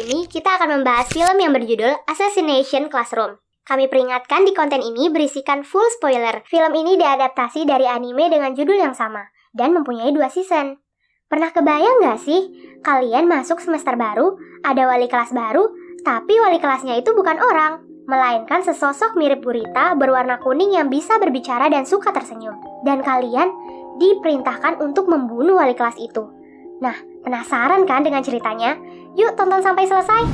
ini kita akan membahas film yang berjudul Assassination Classroom. Kami peringatkan di konten ini berisikan full spoiler. Film ini diadaptasi dari anime dengan judul yang sama dan mempunyai 2 season. Pernah kebayang nggak sih, kalian masuk semester baru, ada wali kelas baru, tapi wali kelasnya itu bukan orang, melainkan sesosok mirip gurita berwarna kuning yang bisa berbicara dan suka tersenyum. Dan kalian diperintahkan untuk membunuh wali kelas itu. Nah, penasaran kan dengan ceritanya? Yuk tonton sampai selesai!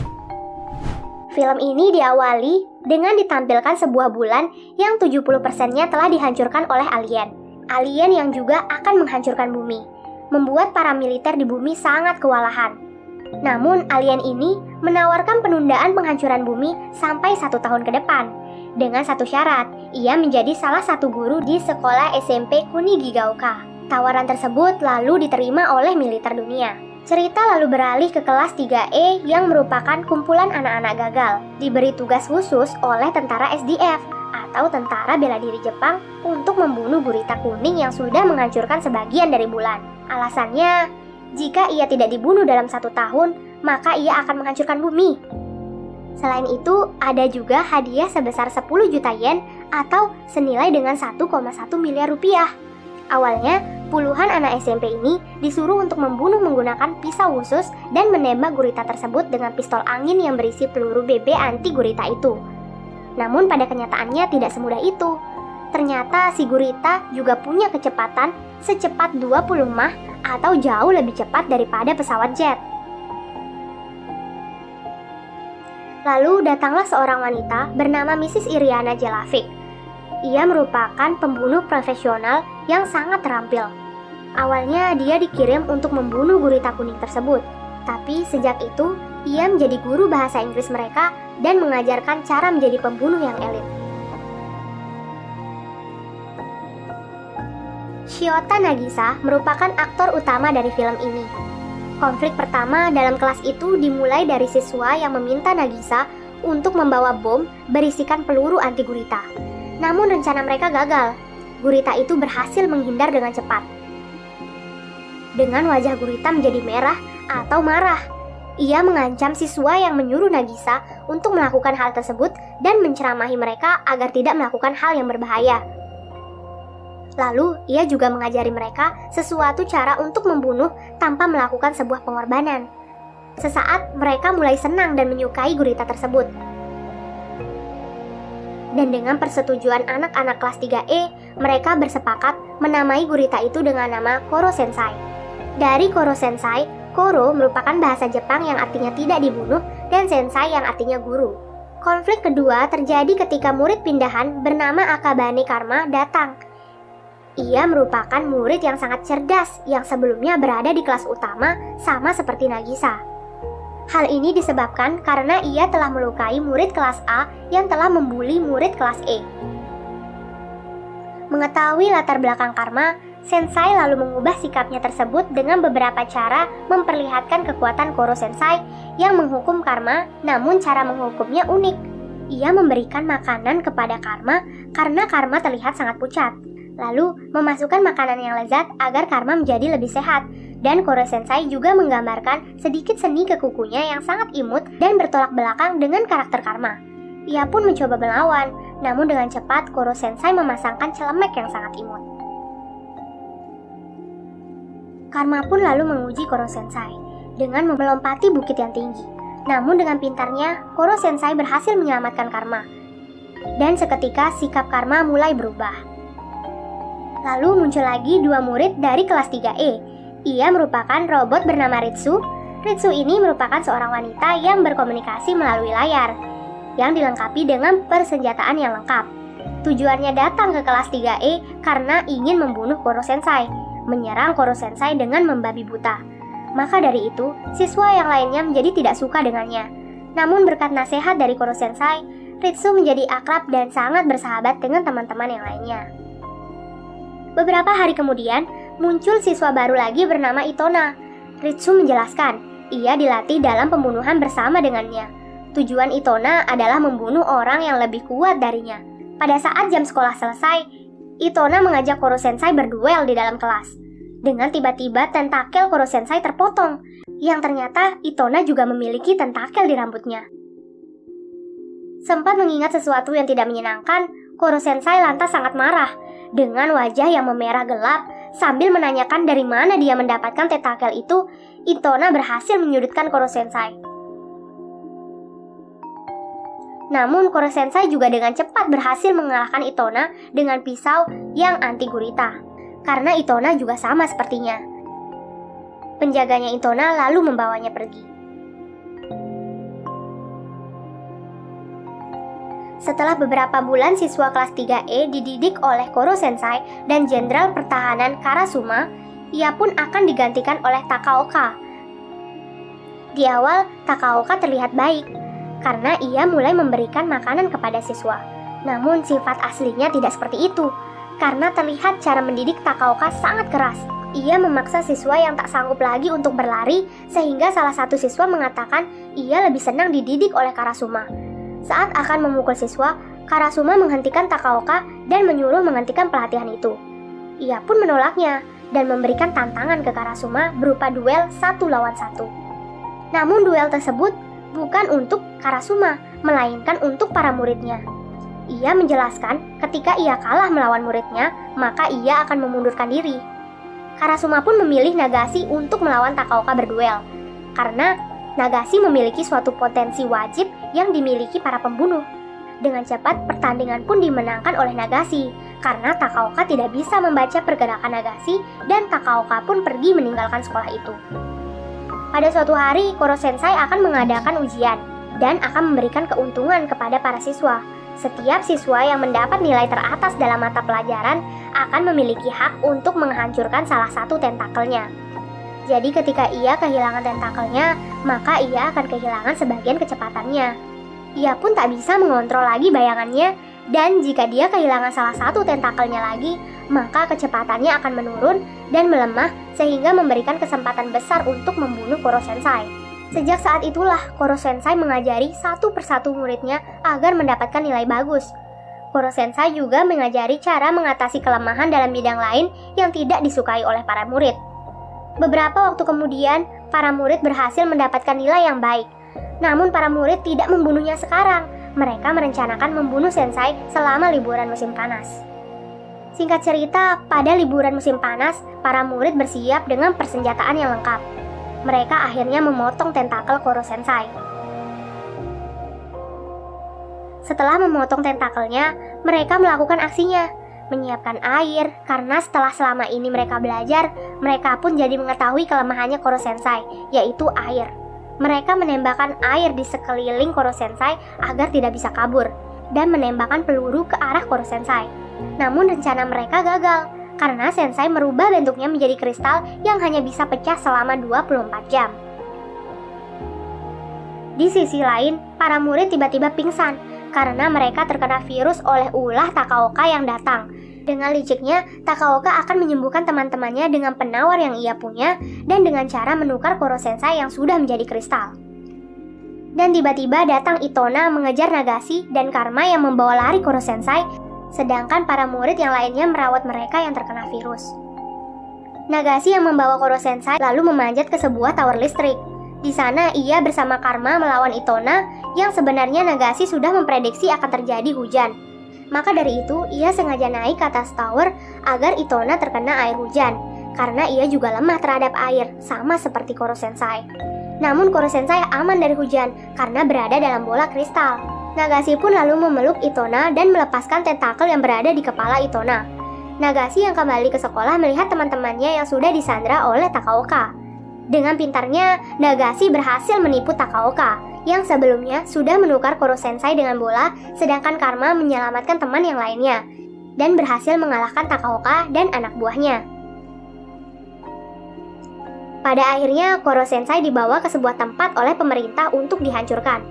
Film ini diawali dengan ditampilkan sebuah bulan yang 70%-nya telah dihancurkan oleh alien. Alien yang juga akan menghancurkan bumi, membuat para militer di bumi sangat kewalahan. Namun, alien ini menawarkan penundaan penghancuran bumi sampai 1 tahun ke depan. Dengan satu syarat, ia menjadi salah satu guru di sekolah SMP Kunigigaoka. Tawaran tersebut lalu diterima oleh militer dunia. Cerita lalu beralih ke kelas 3E yang merupakan kumpulan anak-anak gagal, diberi tugas khusus oleh tentara SDF atau Tentara Bela Diri Jepang untuk membunuh gurita kuning yang sudah menghancurkan sebagian dari bulan. Alasannya, jika ia tidak dibunuh dalam 1 tahun, maka ia akan menghancurkan bumi. Selain itu, ada juga hadiah sebesar 10 juta yen atau senilai dengan 1,1 miliar rupiah. Awalnya, puluhan anak SMP ini disuruh untuk membunuh menggunakan pisau khusus dan menembak gurita tersebut dengan pistol angin yang berisi peluru BB anti gurita itu. Namun pada kenyataannya tidak semudah itu. Ternyata si gurita juga punya kecepatan secepat 20 mach atau jauh lebih cepat daripada pesawat jet. Lalu datanglah seorang wanita bernama Mrs. Iriana Jelavic. Ia merupakan pembunuh profesional yang sangat terampil. Awalnya dia dikirim untuk membunuh gurita kuning tersebut. Tapi sejak itu, ia menjadi guru bahasa Inggris mereka dan mengajarkan cara menjadi pembunuh yang elit. Shiota Nagisa merupakan aktor utama dari film ini. Konflik pertama dalam kelas itu dimulai dari siswa yang meminta Nagisa untuk membawa bom berisikan peluru anti gurita. Namun rencana mereka gagal. Gurita itu berhasil menghindar dengan cepat. Dengan wajah gurita menjadi merah atau marah, ia mengancam siswa yang menyuruh Nagisa untuk melakukan hal tersebut dan menceramahi mereka agar tidak melakukan hal yang berbahaya. Lalu, ia juga mengajari mereka sesuatu cara untuk membunuh tanpa melakukan sebuah pengorbanan. Sesaat, mereka mulai senang dan menyukai gurita tersebut. Dan dengan persetujuan anak-anak kelas 3E, mereka bersepakat menamai gurita itu dengan nama Koro Sensai. Dari Koro Sensai, Koro merupakan bahasa Jepang yang artinya tidak dibunuh dan Sensai yang artinya guru. Konflik kedua terjadi ketika murid pindahan bernama Akabane Karma datang. Ia merupakan murid yang sangat cerdas yang sebelumnya berada di kelas utama sama seperti Nagisa. Hal ini disebabkan karena ia telah melukai murid kelas A yang telah membuli murid kelas E. Mengetahui latar belakang Karma, Sensai lalu mengubah sikapnya tersebut dengan beberapa cara memperlihatkan kekuatan Koro Sensai yang menghukum Karma, namun cara menghukumnya unik. Ia memberikan makanan kepada Karma karena Karma terlihat sangat pucat. Lalu memasukkan makanan yang lezat agar Karma menjadi lebih sehat. Dan Koro Sensai juga menggambarkan sedikit seni ke kukunya yang sangat imut dan bertolak belakang dengan karakter Karma. Ia pun mencoba melawan, namun dengan cepat Koro Sensai memasangkan celemek yang sangat imut. Karma pun lalu menguji Koro Sensai dengan melompati bukit yang tinggi. Namun dengan pintarnya, Koro Sensai berhasil menyelamatkan Karma. Dan seketika sikap Karma mulai berubah. Lalu muncul lagi 2 murid dari kelas 3E. Ia merupakan robot bernama Ritsu. Ritsu ini merupakan seorang wanita yang berkomunikasi melalui layar, yang dilengkapi dengan persenjataan yang lengkap. Tujuannya datang ke kelas 3E karena ingin membunuh Koro Sensai, menyerang Koro Sensai dengan membabi buta. Maka dari itu, siswa yang lainnya menjadi tidak suka dengannya. Namun berkat nasihat dari Koro Sensai, Ritsu menjadi akrab dan sangat bersahabat dengan teman-teman yang lainnya. Beberapa hari kemudian, muncul siswa baru lagi bernama Itona. Ritsu menjelaskan, ia dilatih dalam pembunuhan bersama dengannya. Tujuan Itona adalah membunuh orang yang lebih kuat darinya. Pada saat jam sekolah selesai, Itona mengajak Koro Sensai berduel di dalam kelas. Dengan tiba-tiba tentakel Koro Sensai terpotong. yang ternyata Itona juga memiliki tentakel di rambutnya. Sempat mengingat sesuatu yang tidak menyenangkan, Koro Sensai lantas sangat marah dengan wajah yang memerah gelap. Sambil menanyakan dari mana dia mendapatkan tentakel itu, Itona berhasil menyudutkan Koro Sensai. Namun Koro Sensai juga dengan cepat berhasil mengalahkan Itona dengan pisau yang anti gurita. Karena Itona juga sama sepertinya. Penjaganya Itona lalu membawanya pergi. Setelah beberapa bulan siswa kelas 3E dididik oleh Koro Sensai dan Jenderal Pertahanan Karasuma, ia pun akan digantikan oleh Takaoka. Di awal, Takaoka terlihat baik, karena ia mulai memberikan makanan kepada siswa. Namun sifat aslinya tidak seperti itu, karena terlihat cara mendidik Takaoka sangat keras. Ia memaksa siswa yang tak sanggup lagi untuk berlari, sehingga salah satu siswa mengatakan ia lebih senang dididik oleh Karasuma. Saat akan memukul siswa, Karasuma menghentikan Takaoka dan menyuruh menghentikan pelatihan itu. Ia pun menolaknya dan memberikan tantangan ke Karasuma berupa duel 1 lawan 1. Namun duel tersebut bukan untuk Karasuma, melainkan untuk para muridnya. Ia menjelaskan ketika ia kalah melawan muridnya, maka ia akan memundurkan diri. Karasuma pun memilih Nagashi untuk melawan Takaoka berduel, karena Nagashi memiliki suatu potensi wajib yang dimiliki para pembunuh. Dengan cepat, pertandingan pun dimenangkan oleh Nagashi, karena Takaoka tidak bisa membaca pergerakan Nagashi dan Takaoka pun pergi meninggalkan sekolah itu. Pada suatu hari, Koro Sensai akan mengadakan ujian dan akan memberikan keuntungan kepada para siswa. Setiap siswa yang mendapat nilai teratas dalam mata pelajaran akan memiliki hak untuk menghancurkan salah satu tentakelnya. Jadi ketika ia kehilangan tentakelnya, maka ia akan kehilangan sebagian kecepatannya. Ia pun tak bisa mengontrol lagi bayangannya, dan jika dia kehilangan salah satu tentakelnya lagi, maka kecepatannya akan menurun dan melemah sehingga memberikan kesempatan besar untuk membunuh Koro Sensai. Sejak saat itulah Koro Sensai mengajari satu persatu muridnya agar mendapatkan nilai bagus. Koro Sensai juga mengajari cara mengatasi kelemahan dalam bidang lain yang tidak disukai oleh para murid. Beberapa waktu kemudian, para murid berhasil mendapatkan nilai yang baik. Namun para murid tidak membunuhnya sekarang. Mereka merencanakan membunuh Sensai selama liburan musim panas. Singkat cerita, pada liburan musim panas, para murid bersiap dengan persenjataan yang lengkap. Mereka akhirnya memotong tentakel Koro Sensai. Setelah memotong tentakelnya, mereka melakukan aksinya. Menyiapkan air, karena setelah selama ini mereka belajar, mereka pun jadi mengetahui kelemahannya Koro Sensai, yaitu air. Mereka menembakkan air di sekeliling Koro Sensai agar tidak bisa kabur, dan menembakkan peluru ke arah Koro Sensai. Namun rencana mereka gagal, karena Sensai merubah bentuknya menjadi kristal yang hanya bisa pecah selama 24 jam. Di sisi lain, para murid tiba-tiba pingsan, karena mereka terkena virus oleh ulah Takaoka yang datang. Dengan liciknya, Takaoka akan menyembuhkan teman-temannya dengan penawar yang ia punya dan dengan cara menukar Koro Sensai yang sudah menjadi kristal. Dan tiba-tiba datang Itona mengejar Nagashi dan Karma yang membawa lari Koro Sensai, sedangkan para murid yang lainnya merawat mereka yang terkena virus. Nagashi yang membawa Koro Sensai lalu memanjat ke sebuah tower listrik. Di sana ia bersama Karma melawan Itona yang sebenarnya Nagashi sudah memprediksi akan terjadi hujan. Maka dari itu, ia sengaja naik ke atas tower agar Itona terkena air hujan, karena ia juga lemah terhadap air, sama seperti Koro Sensai. Namun Koro Sensai aman dari hujan, karena berada dalam bola kristal. Nagashi pun lalu memeluk Itona dan melepaskan tentakel yang berada di kepala Itona. Nagashi yang kembali ke sekolah melihat teman-temannya yang sudah disandra oleh Takaoka. Dengan pintarnya, Nagashi berhasil menipu Takaoka, yang sebelumnya sudah menukar Koro Sensai dengan bola, sedangkan Karma menyelamatkan teman yang lainnya, dan berhasil mengalahkan Takaoka dan anak buahnya. Pada akhirnya, Koro Sensai dibawa ke sebuah tempat oleh pemerintah untuk dihancurkan.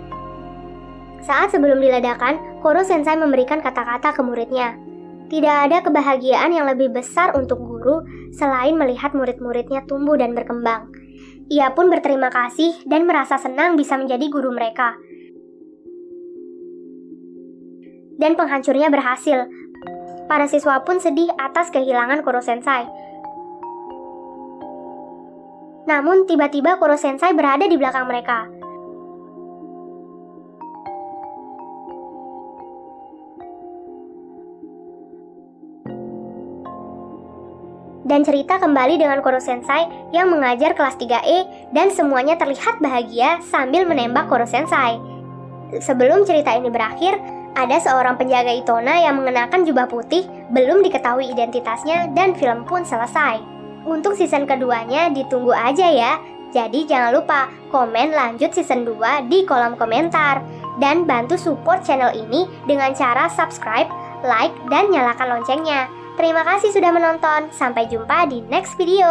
Saat sebelum diledakkan, Koro Sensai memberikan kata-kata ke muridnya. Tidak ada kebahagiaan yang lebih besar untuk guru selain melihat murid-muridnya tumbuh dan berkembang. Ia pun berterima kasih dan merasa senang bisa menjadi guru mereka. Dan penghancurnya berhasil. Para siswa pun sedih atas kehilangan Koro Sensai. Namun tiba-tiba Koro Sensei berada di belakang mereka. Dan cerita kembali dengan Koro Sensei yang mengajar kelas 3E dan semuanya terlihat bahagia sambil menembak Koro Sensei. Sebelum cerita ini berakhir, ada seorang penjaga Itona yang mengenakan jubah putih, belum diketahui identitasnya dan film pun selesai. Untuk season keduanya ditunggu aja ya. Jadi jangan lupa komen lanjut season 2 di kolom komentar. Dan bantu support channel ini dengan cara subscribe, like, dan nyalakan loncengnya. Terima kasih sudah menonton, sampai jumpa di next video.